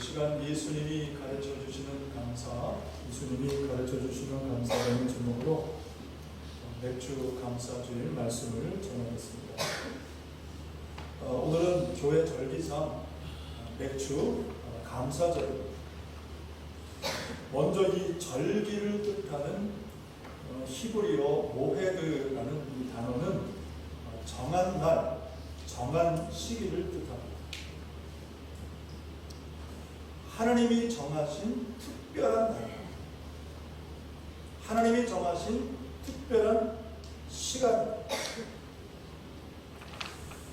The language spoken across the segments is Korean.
시간 예수님이 가르쳐 주시는 감사, 예수님이 가르쳐 주시는 감사라는 제목으로 맥주 감사주일 말씀을 전하겠습니다. 오늘은 교회 절기상 맥주 감사절입니다. 먼저 이 절기를 뜻하는 히브리어 모헤드라는 이 단어는 정한 날, 정한 시기를 뜻합니다. 하나님이 정하신 특별한 날, 하나님이 정하신 특별한 시간.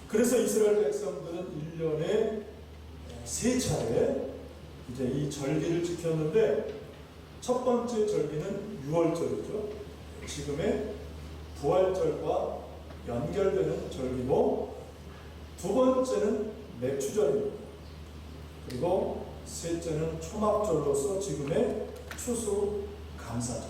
그래서 이스라엘 백성들은 1년에 3차례 이제 이 절기를 지켰는데, 첫 번째 절기는 유월절이죠. 지금의 부활절과 연결되는 절기고, 두 번째는 맥주절입니다. 그리고 셋째는 초막절로서 지금의 추수감사절.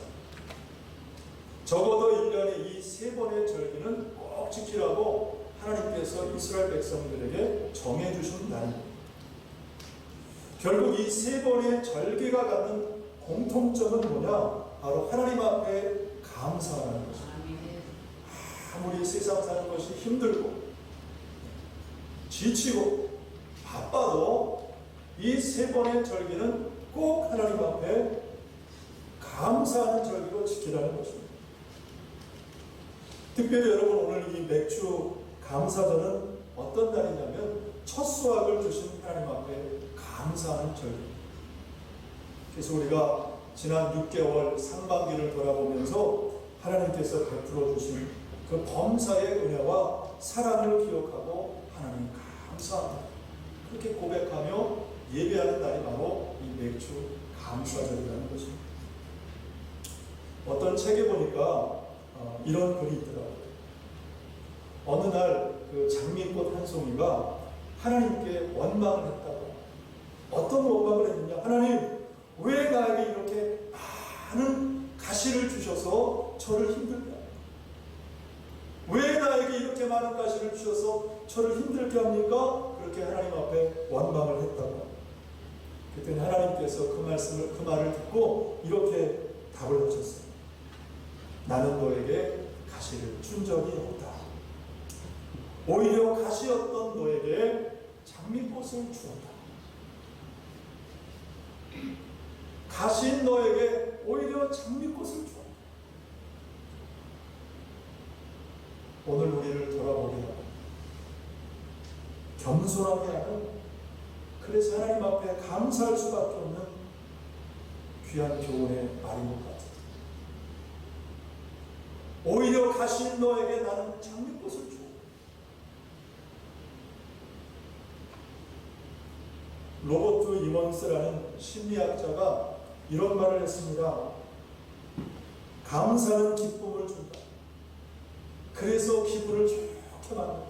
적어도 1년에 이 3번의 절기는 꼭 지키라고 하나님께서 이스라엘 백성들에게 정해주신 날입니다. 결국 이 3번의 절기가 갖는 공통점은 뭐냐? 바로 하나님 앞에 감사하는 것입니다. 아무리 세상 사는 것이 힘들고 지치고 바빠도 이 3번의 절기는 꼭 하나님 앞에 감사하는 절기로 지키라는 것입니다. 특별히 여러분, 오늘 이 맥주 감사절은 어떤 날이냐면 첫 수확을 주신 하나님 앞에 감사하는 절기입니다. 그래서 우리가 지난 6개월 상반기를 돌아보면서 하나님께서 베풀어 주신 그 범사의 은혜와 사랑을 기억하고 하나님 감사합니다, 그렇게 고백하며 예배하는 날이 바로 이 맥주 감사절이라는 것입니다. 어떤 책에 보니까 이런 글이 있더라고요. 어느 날 그 장미꽃 한 송이가 하나님께 원망을 했다고. 어떤 원망을 했느냐? 하나님, 왜 나에게 이렇게 많은 가시를 주셔서 저를 힘들게 합니까? 왜 나에게 이렇게 많은 가시를 주셔서 저를 힘들게 합니까? 그렇게 하나님 앞에 원망을 했다고. 그랬더니 하나님께서 그 말을 듣고 이렇게 답을 하셨어요. 나는 너에게 가시를 준 적이 없다. 오히려 가시였던 너에게 장미꽃을 주었다. 가시인 너에게 오히려 장미꽃을 주었다. 오늘 우리를 돌아보게 하고 겸손하게 하는, 그래서 하나님 앞에 감사할 수밖에 없는 귀한 교훈의 말인 것 같아요. 오히려 가시인 너에게 나는 장미꽃을 주었다. 로버트 이먼스라는 심리학자가 이런 말을 했습니다. 감사는 기쁨을 준다. 그래서 기분을 좋게 만든다.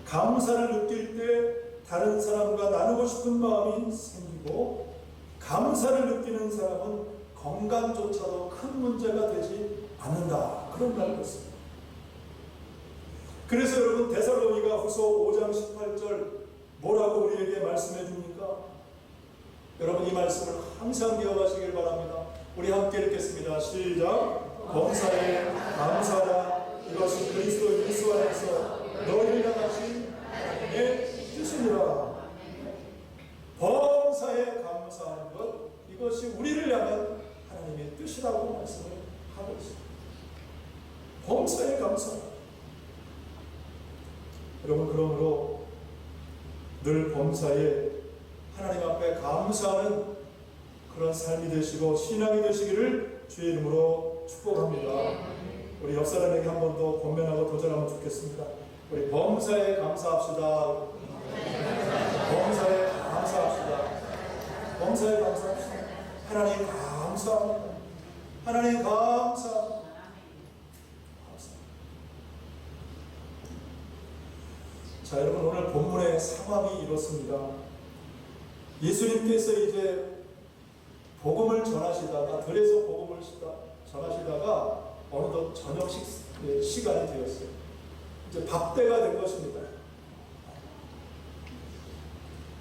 감사를 느낄 때 다른 사람과 나누고 싶은 마음이 생기고, 감사를 느끼는 사람은 건강조차도 큰 문제가 되지 않는다. 그런 말을 했습니다. 그래서 여러분, 데살로니가 후서 5장 18절 뭐라고 우리에게 말씀해 줍니까? 여러분, 이 말씀을 항상 기억하시길 바랍니다. 우리 함께 읽겠습니다. 시작. 범사에 감사하라. 이것이 그리스도 예수 안에서 너희를 향하신 하나님의 뜻이니라. 범사에 감사하는 것, 이것이 우리를 향한 하나님의 뜻이라고 말씀을 하고 있습니다. 범사에 감사하라. 여러분, 그러므로 늘 범사에 하나님 앞에 감사하는 그런 삶이 되시고 신앙이 되시기를 주의 이름으로 축복합니다. 우리 옆 사람에게 한 번 더 권면하고 도전하면 좋겠습니다. 우리 범사에 감사합시다. 범사에 감사합시다. 범사에 감사합시다. 하나님 감사합니다. 하나님 감사합니다. 자, 여러분, 오늘 본문의 상황이 이렇습니다. 예수님께서 이제 복음을 전하시다가, 들에서 복음을 전하시다가 어느덧 저녁 시간이 되었어요. 이제 밥때가 된 것입니다.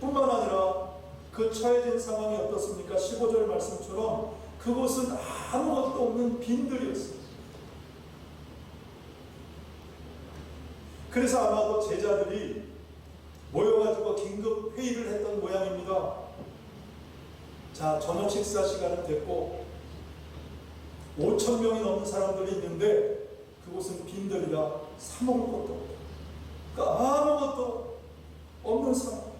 뿐만 아니라 그 처해진 상황이 어떻습니까? 15절 말씀처럼 그곳은 아무것도 없는 빈들이었어요. 그래서 아마도 제자들이 모여가지고 긴급 회의를 했던 모양입니다. 자, 저녁 식사 시간은 됐고 5천 명이 넘는 사람들이 있는데 그곳은 빈들이라 사 먹을 것도 없다. 그러니까 아무것도 없는 상황.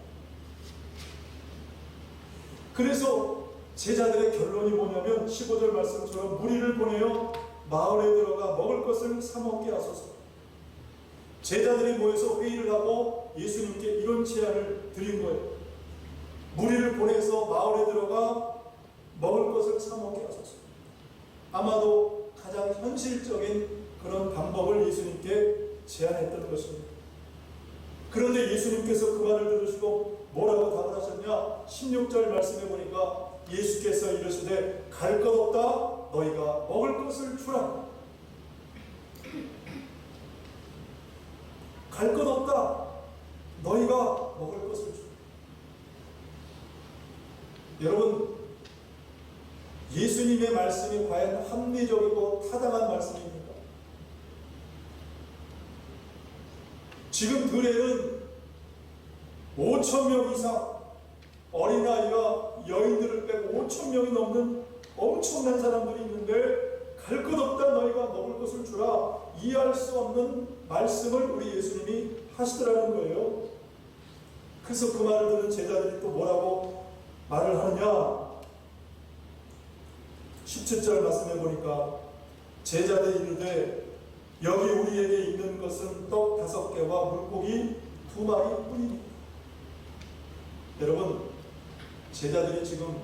그래서 제자들의 결론이 뭐냐면 15절 말씀처럼 무리를 보내어 마을에 들어가 먹을 것을 사 먹게 하소서. 제자들이 모여서 회의를 하고 예수님께 이런 제안을 드린 거예요. 무리를 보내서 마을에 들어가 먹을 것을 사 먹게 하소서. 아마도 가장 현실적인 그런 방법을 예수님께 제안했던 것입니다. 그런데 예수님께서 그 말을 들으시고 뭐라고 답을 하셨냐? 16절 말씀해 보니까 예수께서 이르시되 갈 것 없다 너희가 먹을 것을 주라. 갈 것 없다 너희가 먹을 것을 주라. 여러분, 예수님의 말씀이 과연 합리적이고 타당한 말씀입니까? 지금 들에는 5천 명 이상 어린아이와 여인들을 빼고 5천 명이 넘는 엄청난 사람들이 있는데 갈 것 없다 너희가 먹을 것을 주라. 이해할 수 없는 말씀을 우리 예수님이 하시더라는 거예요. 그래서 그 말을 듣는 제자들이 또 뭐라고 말을 하느냐? 17절 말씀해 보니까 제자들이 이르되 여기 우리에게 있는 것은 떡 5개와 물고기 2마리 뿐입니다. 여러분, 제자들이 지금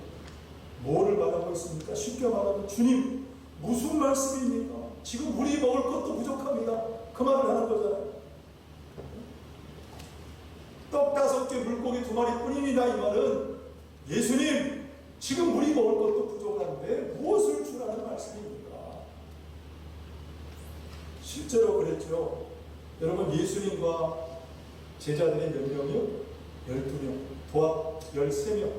뭐를 말하고 있습니까? 쉽게 말하면 주님 무슨 말씀입니까? 지금 우리 먹을 것도 부족합니다. 그 말을 하는 거잖아요. 떡 5개 물고기 2마리 뿐입니다. 이 말은 예수님 지금 우리 먹을 것도 부족한데 무엇을 주라는 말씀입니까? 실제로 그랬죠. 여러분, 예수님과 제자들이 몇 명이요? 12명, 도합 13명.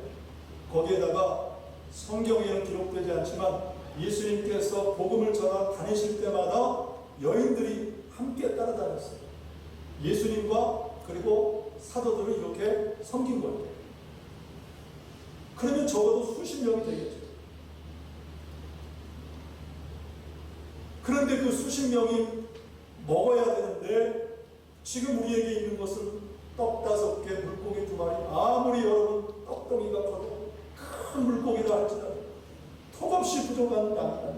거기에다가 성경에는 기록되지 않지만 예수님께서 복음을 전하 다니실 때마다 여인들이 함께 따라다녔어요. 예수님과 그리고 사도들을 이렇게 섬긴 거예요. 그러면 적어도 수십 명이 되겠죠. 그런데 그 수십 명이 먹어야 되는데 지금 우리에게 있는 것은 떡 5개, 물고기 2마리. 아무리 여러분 떡덩이가 커도 큰 물고기라 할지라도 턱없이 부족한 양이다.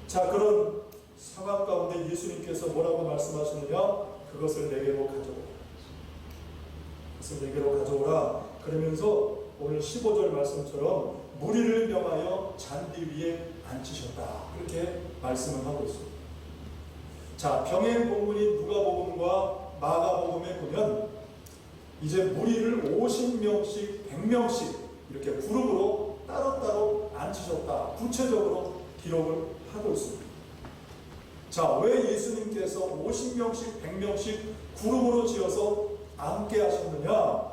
자, 그런 상황 가운데 예수님께서 뭐라고 말씀하시느냐? 그것을 내게로 가져오라. 그것을 내게로 가져오라. 그러면서 오늘 15절 말씀처럼 무리를 명하여 잔디 위에 앉히셨다. 그렇게 말씀을 하고 있습니다. 자, 병행 본문인 누가복음과 마가복음에 보면 이제 무리를 50명씩 100명씩 이렇게 그룹으로 따로따로 앉히셨다. 구체적으로 기록을 하고 있습니다. 자, 왜 예수님께서 50명씩 100명씩 그룹으로 지어서 앉게 하셨느냐?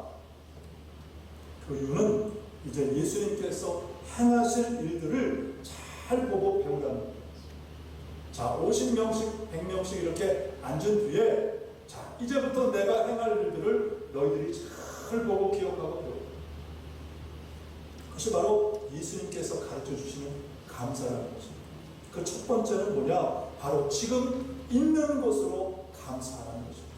그 이유는 이제 예수님께서 행하실 일들을 잘 보고 배우라는 거예요. 자, 50명씩 100명씩 이렇게 앉은 뒤에 자, 이제부터 내가 행할 일들을 너희들이 잘 보고 기억하고 배우라. 그것이 바로 예수님께서 가르쳐 주시는 감사라는 것입니다. 그 첫 번째는 뭐냐? 바로 지금 있는 것으로 감사하는 것입니다.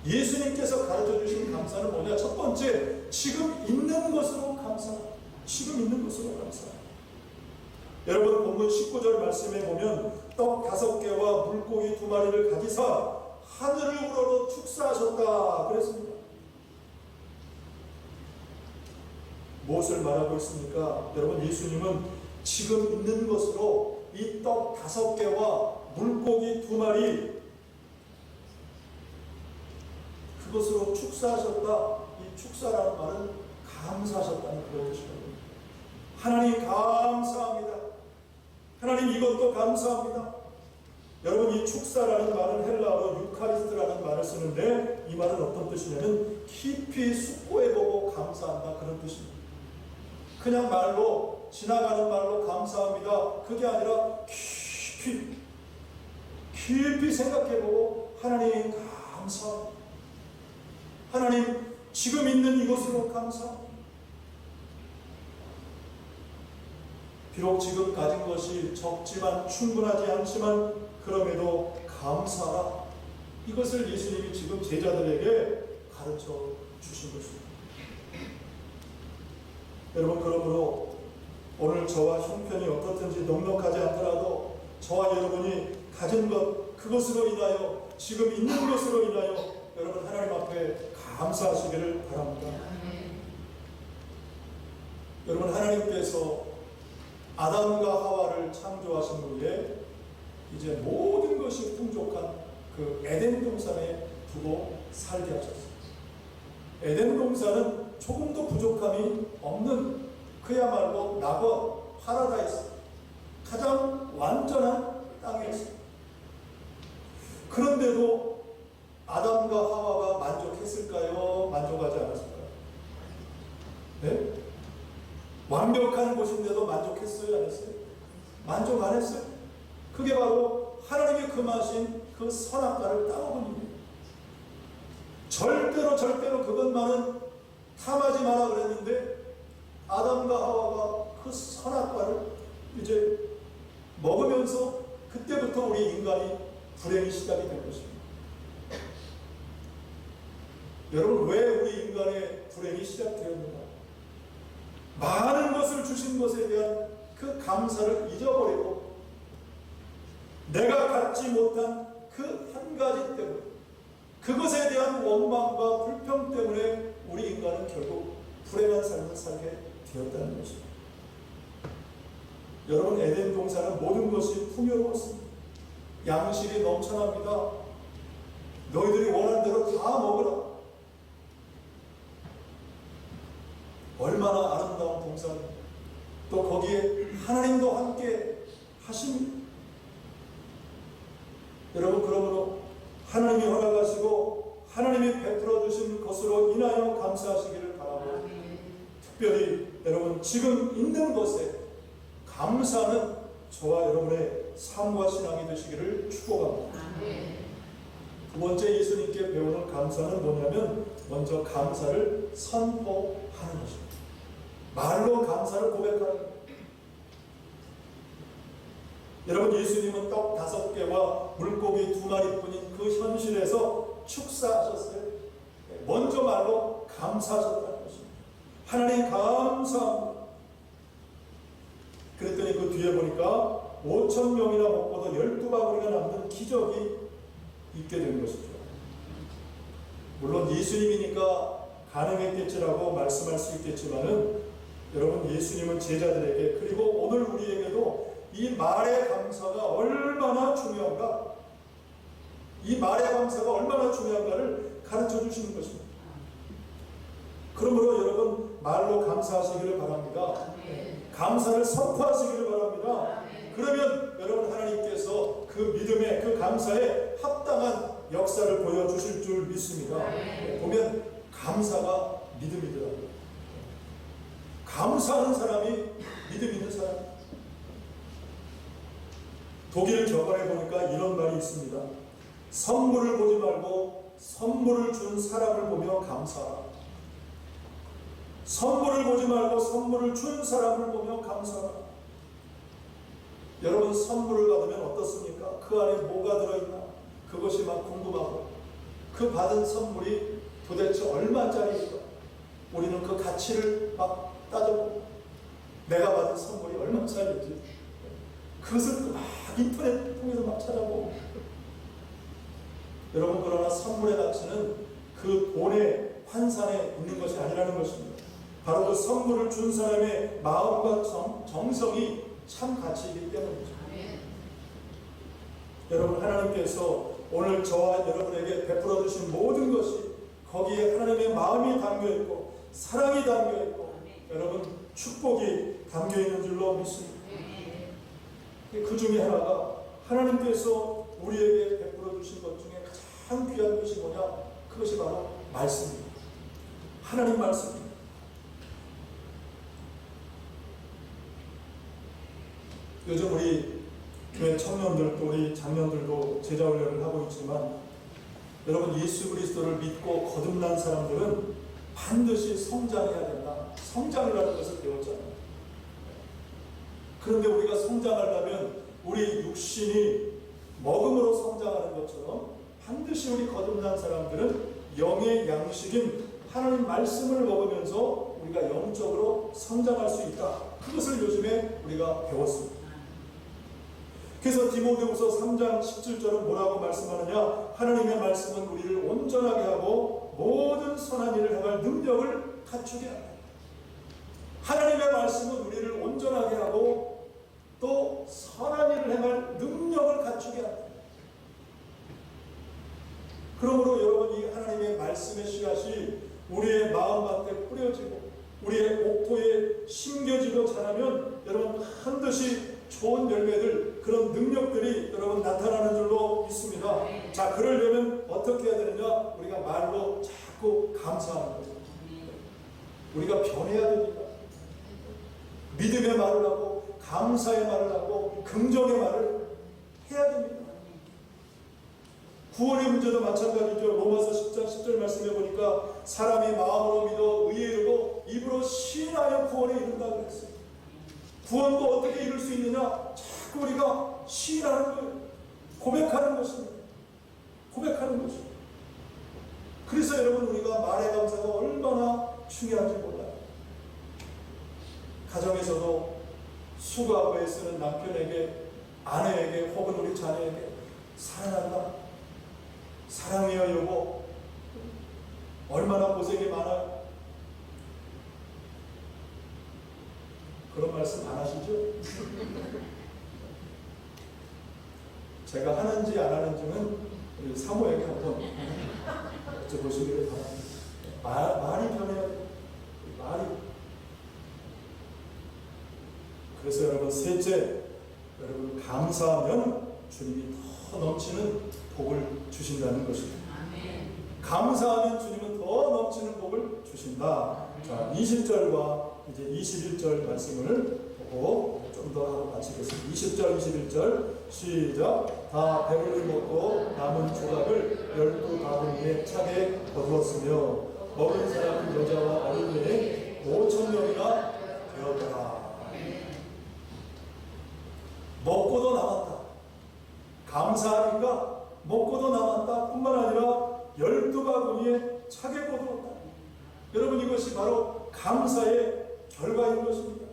예수님께서 가르쳐 주신 감사는 뭐냐? 첫 번째, 지금 있는 것으로 감사. 지금 있는 것으로 감사. 여러분, 본문 19절 말씀에 보면 떡 5개와 물고기 2마리를 가지사 하늘을 우러러 축사하셨다 그랬습니다. 무엇을 말하고 있습니까? 여러분, 예수님은 지금 있는 것으로 이 떡 5개와 물고기 2마리 그것으로 축사하셨다. 이 축사라는 말은 감사하셨다는 그런 뜻이거든요. 하나님 감사합니다. 하나님 이것도 감사합니다. 여러분, 이 축사라는 말은 헬라어로 유카리스트라는 말을 쓰는데, 이 말은 어떤 뜻이냐면 깊이 숙고해보고 감사한다, 그런 뜻입니다. 그냥 말로, 지나가는 말로 감사합니다, 그게 아니라 깊이 생각해보고 하나님 감사합니다. 하나님 지금 있는 이곳으로 감사합니다. 비록 지금 가진 것이 적지만 충분하지 않지만 그럼에도 감사하라. 이것을 예수님이 지금 제자들에게 가르쳐 주신 것입니다. 여러분, 그러므로 오늘 저와 형편이 어떻든지 넉넉하지 않더라도 저와 여러분이 가진 것, 그것으로 인하여, 지금 있는 것으로 인하여 여러분 하나님 앞에 감사하시기를 바랍니다. 여러분, 하나님께서 아담과 하와를 창조하신 후에 이제 모든 것이 풍족한 그 에덴 동산에 두고 살게 하셨습니다. 에덴 동산은 조금도 부족함이 없는, 그야말로 낙원, 파라다이스, 가장 완전한 땅이었습니다. 그런데도 아담과 하와가 만족했을까요? 만족하지 않았을까요? 네? 완벽한 곳인데도 만족했어요? 안 했어요? 만족 안 했어요? 그게 바로 하나님이 금하신 그 선악과를 따먹은 일이에요. 절대로 그것만은 탐하지 마라 그랬는데 아담과 하와가 그 선악과를 이제 먹으면서 그때부터 우리 인간이 불행이 시작이 된 것입니다. 여러분, 왜 우리 인간의 불행이 시작되었는가? 많은 것을 주신 것에 대한 그 감사를 잊어버리고 내가 갖지 못한 그 한 가지 때문에, 그것에 대한 원망과 불평 때문에 우리 인간은 결국 불행한 삶을 살게 되었다는 것입니다. 여러분, 에덴 동산은 모든 것이 풍요로웠습니다. 양식이 넘쳐납니다. 너희들이 원하는 대로 다 먹으라. 얼마나 아름다운 동산, 또 거기에 하나님도 함께 하십니다. 여러분, 그러므로 하나님이 허락하시고 하나님이 베풀어 주신 것으로 인하여 감사하시기를 바라고, 특별히 여러분 지금 있는 것에 감사하는 저와 여러분의 삶과 신앙이 되시기를 축복합니다. 두 번째 예수님께 배우는 감사는 뭐냐면, 먼저 감사를 선포하는 것입니다. 말로 감사를 고백하는 것. 여러분, 예수님은 떡 5개와 물고기 2마리뿐인 그 현실에서 축사하셨어요. 먼저 말로 감사하셨다는 것입니다. 하나님 감사합니다. 그랬더니 그 뒤에 보니까 5,000명이나 먹고도 12바구니가 남는 기적이 있게 된 것이죠. 물론 예수님이니까 가능했겠지라고 말씀할 수 있겠지만은, 여러분, 예수님은 제자들에게, 그리고 오늘 우리에게도 이 말의 감사가 얼마나 중요한가, 이 말의 감사가 얼마나 중요한가를 가르쳐 주시는 것입니다. 그러므로 여러분, 말로 감사하시기를 바랍니다. 감사를 선포하시기를 바랍니다. 그러면 여러분, 하나님께서 그 믿음의, 그 감사에 합당한 역사를 보여주실 줄 믿습니다. 보면 감사가 믿음이더라고요. 감사하는 사람이 믿음 있는 사람. 독일 격언에 보니까 이런 말이 있습니다. 선물을 보지 말고 선물을 준 사람을 보며 감사하라. 선물을 보지 말고 선물을 준 사람을 보며 감사하라. 여러분, 선물을 받으면 어떻습니까? 그 안에 뭐가 들어있나? 그것이 막 궁금하고, 그 받은 선물이 도대체 얼마짜리일까? 우리는 그 가치를 막 따져보고, 내가 받은 선물이 얼마짜리인지 그것을 막 인터넷 통해서 막 찾아보고. 여러분, 그러나 선물의 가치는 그 돈의 환산에 있는 것이 아니라는 것입니다. 바로 그 선물을 준 사람의 마음과 정성이 참 가치이기 때문이죠. 여러분, 하나님께서 오늘 저와 여러분에게 베풀어 주신 모든 것이 거기에 하나님의 마음이 담겨있고 사랑이 담겨있고 여러분 축복이 담겨있는 줄로 믿습니다. 그 중에 하나가 하나님께서 우리에게 베풀어 주신 것 중에 가장 귀한 것이 뭐냐? 그것이 바로 말씀입니다. 하나님 말씀입니다. 요즘 우리 교회 청년들도 우리 장년들도 제자훈련을 하고 있지만, 여러분, 예수 그리스도를 믿고 거듭난 사람들은 반드시 성장해야 된다. 성장이라는 것을 배웠잖아요. 그런데 우리가 성장하려면 우리 육신이 먹음으로 성장하는 것처럼 반드시 우리 거듭난 사람들은 영의 양식인 하나님 말씀을 먹으면서 우리가 영적으로 성장할 수 있다. 그것을 요즘에 우리가 배웠습니다. 그래서 디모데후서 3장 17절은 뭐라고 말씀하느냐? 하나님의 말씀은 우리를 온전하게 하고 모든 선한 일을 행할 능력을 갖추게 한다. 하나님의 말씀은 우리를 온전하게 하고 또 선한 일을 행할 능력을 갖추게 한다. 그러므로 여러분, 이 하나님의 말씀의 씨앗이 우리의 마음밭에 뿌려지고 우리의 옥토에 심겨지고 자라면 여러분 반드시 좋은 열매들, 그런 능력들이 여러분 나타나는 줄로 믿습니다. 자, 그러려면 어떻게 해야 되느냐? 우리가 말로 자꾸 감사하는 거죠. 우리가 변해야 됩니다. 믿음의 말을 하고 감사의 말을 하고 긍정의 말을 해야 됩니다. 구원의 문제도 마찬가지죠. 로마서 10장 10절 말씀해 보니까 사람이 마음으로 믿어 의에 이르고 입으로 시인하여 구원에 이른다고 그랬어요. 구원도 어떻게 이룰 수 있느냐? 자꾸 우리가 시인하는 거예요. 고백하는 것입니다. 고백하는 것입니다. 그래서 여러분, 우리가 말의 감사가 얼마나 중요한지 몰라요. 가정에서도 수고하고 애쓰는 남편에게, 아내에게, 혹은 우리 자녀에게 사랑한다, 사랑해요 여보, 얼마나 고생이 많아요. 그런 말씀 안 하시죠? 제가 하는지 안 하는지는 우리 사모에게 한번 여쭤보시기를 바랍니다. 말이 변해야 돼요. 말이. 그래서 여러분, 셋째, 여러분 감사하면 주님이 더 넘치는 복을 주신다는 것입니다. 감사하면 주님은 더 넘치는 복을 주신다. 자, 20절과 이제 21절 말씀을 보고 좀 더 하고 마치겠습니다. 20절, 21절 시작. 다 배불리 먹고 남은 조각을 12바구니에 차게 거두었으며 먹은 사람은 여자와 어린 외에 5,000명이나 되었더라. 먹고도 남았다. 감사하니까 먹고도 남았다 뿐만 아니라 12바구니에 차게 거두었다. 여러분, 이것이 바로 감사의 결과인 것입니다.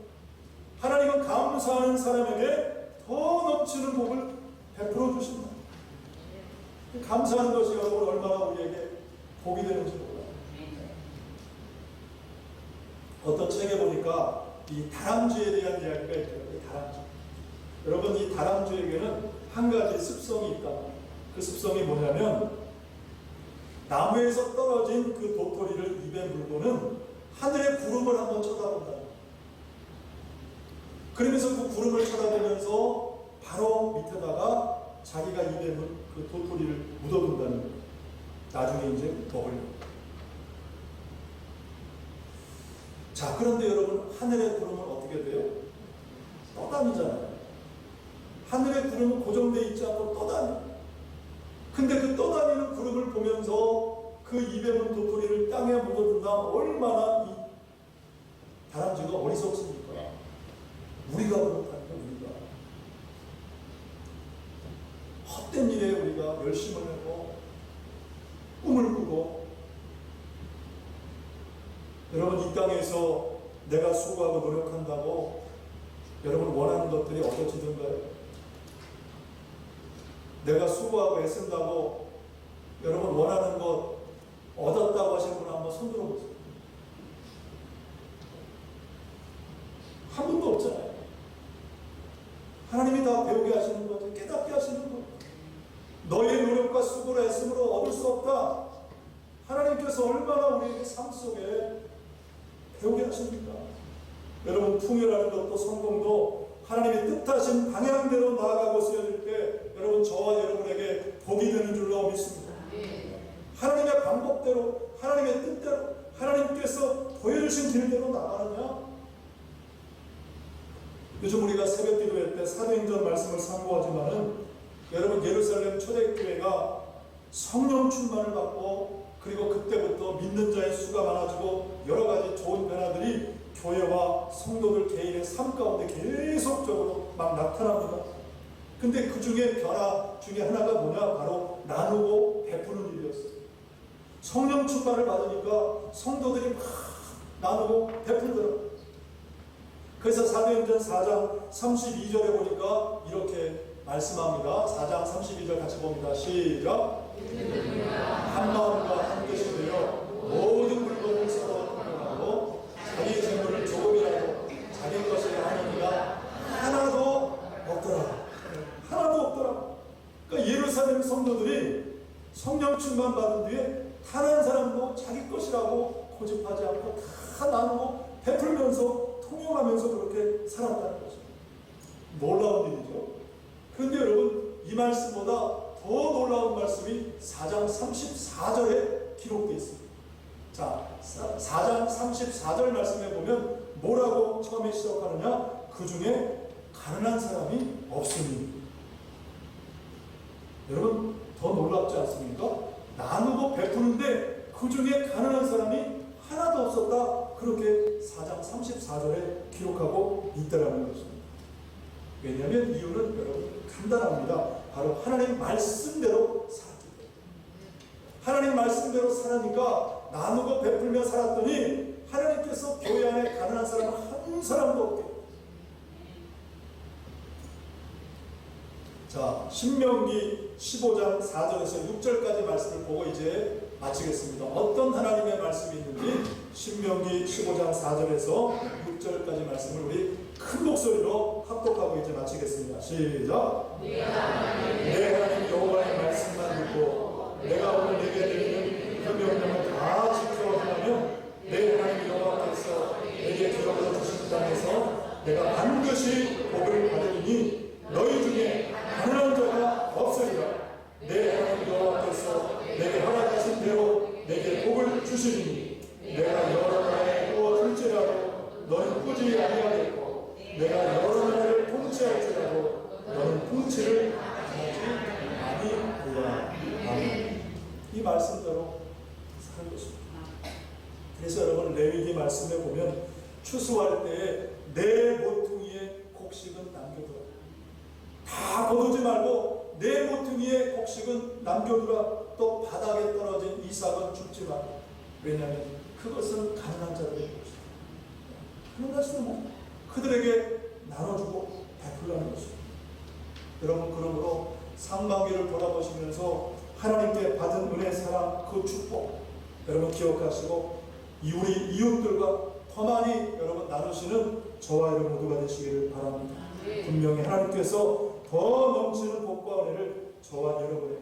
하나님은 감사하는 사람에게 더 넘치는 복을 베풀어 주신다. 감사하는 것이 여러분 얼마나 우리에게 복이 되는지 몰라요. 어떤 책에 보니까 이 다람쥐에 대한 이야기가 있더라고요. 다람쥐. 여러분, 이 다람쥐에게는 한 가지 습성이 있다. 그 습성이 뭐냐면, 나무에서 떨어진 그 도토리를 입에 물고는 하늘의 구름을 한번 쳐다본다. 그러면서 그 구름을 쳐다보면서 바로 밑에다가 자기가 입에 그 도토리를 묻어둔다는 거예요. 나중에 이제 먹으려고. 자, 그런데 여러분, 하늘의 구름은 어떻게 돼요? 떠다니잖아요. 하늘의 구름은 고정되어 있지 않고 떠다녀요. 근데 그 떠다니는 구름을 보면서 그 입에 문 도토리를 땅에 묻어둔다. 얼마나 이 다람쥐가 어리석습니까? 우리가 그렇다니까, 우리가. 헛된 일에 우리가 열심을 하고 꿈을 꾸고, 여러분, 이 땅에서 내가 수고하고 노력한다고 여러분 원하는 것들이 어떠지던가요? 내가 수고하고 애쓴다고 여러분 원하는 것 얻었다고 하신 분 한번 손 들어보세요. 한 분도 없잖아요. 하나님이 다 배우게 하시는 거죠. 깨닫게 하시는 거. 너의 노력과 수고로 애씀으로 얻을 수 없다. 하나님께서 얼마나 우리에게 삶 속에 배우게 하십니까? 여러분, 풍요라는 것도 성공도 하나님의 뜻하신 방향대로 나아가고 쓰여질 때 여러분, 저와 여러분에게 방법대로, 하나님의 뜻대로, 하나님께서 보여주신 길대로 나가느냐? 요즘 우리가 새벽 기도회 때 사도행전 말씀을 상고하지만은 여러분, 예루살렘 초대교회가 성령 충만을 받고, 그리고 그때부터 믿는 자의 수가 많아지고 여러 가지 좋은 변화들이 교회와 성도들 개인의 삶 가운데 계속적으로 막 나타납니다. 근데 그 중에 변화 중에 하나가 뭐냐? 바로 나누고 베푸는 일이었어요. 성령 충만을 받으니까 성도들이 막 나누고 베풀더라고요. 그래서 사도행전 4장 32절에 보니까 이렇게 말씀합니다. 4장 32절 같이 봅니다. 시작. 한 마음과 한 뜻이 되어 모든 물건을 서로 공유하고 자기 재물을 조금이라도 자기 것을 하느니가 하나도 없더라. 하나도 없더라. 그러니까 예루살렘 성도들이 성령 충만 받은 뒤에 단 한 사람도 자기 것이라고 고집하지 않고 다 나누고 베풀면서 통용하면서 그렇게 살았다는 거죠. 놀라운 일이죠. 그런데 여러분, 이 말씀보다 더 놀라운 말씀이 4장 34절에 기록되어 있습니다. 자, 4장 34절 말씀에 보면 뭐라고 처음에 시작하느냐? 그 중에 가난한 사람이 없으니. 여러분, 더 놀랍지 않습니까? 나누고 베푸는데 그 중에 가난한 사람이 하나도 없었다. 그렇게 4장 34절에 기록하고 있다라는 것입니다. 왜냐하면 이유는 여러분 간단합니다. 바로 하나님 말씀대로 살았기 때문에. 하나님 말씀대로 살았으니까 나누고 베풀며 살았더니 하나님께서 교회 안에 가난한 사람 한 사람도 없게. 자, 신명기 15장 4절에서 6절까지 말씀을 보고 이제 마치겠습니다. 어떤 하나님의 말씀이 있는지 신명기 15장 4절에서 6절까지 말씀을 우리 큰 목소리로 합독하고 이제 마치겠습니다. 시작. 내 하나님 여호와의 말씀만 듣고 내가 오늘 내게 드리는 그 명령을 다 지켜 행하면 내 하나님 여호와께서 내게 기업으로 주신 땅에서 내가 반드시 복을 받으리니 너희 중에 가난한 자가 없으리라. 내 하나님 여호와께서 내게 허락하신 대로 내게 복을 주시리니 내가 여러 나라에 구워줄지라도 너는 꾸지 아니하겠고 내가 여러 나라를 통치할지라도 너는 통치를 하지 아니하리라. 아멘. 이 말씀대로 사는 것입니다. 그래서 여러분, 레위기 말씀에 보면 추수할 때에 내 모퉁이에 곡식은 남겨두라. 다 거두지 말고 내 모퉁이에 곡식은 남겨두라. 또 바닥에 떨어진 이삭은 줍지 마라. 왜냐하면 그것은 가난한 자들의 것이다. 그런 말씀은 그들에게 나눠주고 베풀라는 것입니다. 여러분, 그러므로 상반기를 돌아보시면서 하나님께 받은 은혜, 사랑, 그 축복 여러분 기억하시고 우리 이웃들과 더 많이 여러분 나누시는 저와 여러분 모두가 되시기를 바랍니다. 분명히 하나님께서 더 넘치는 복과 은혜를 저와 여러분의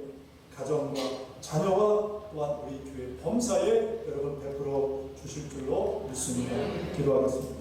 가정과 자녀와 또한 우리 교회 범사에 여러분 베풀어 주실 줄로 믿습니다. 기도하겠습니다.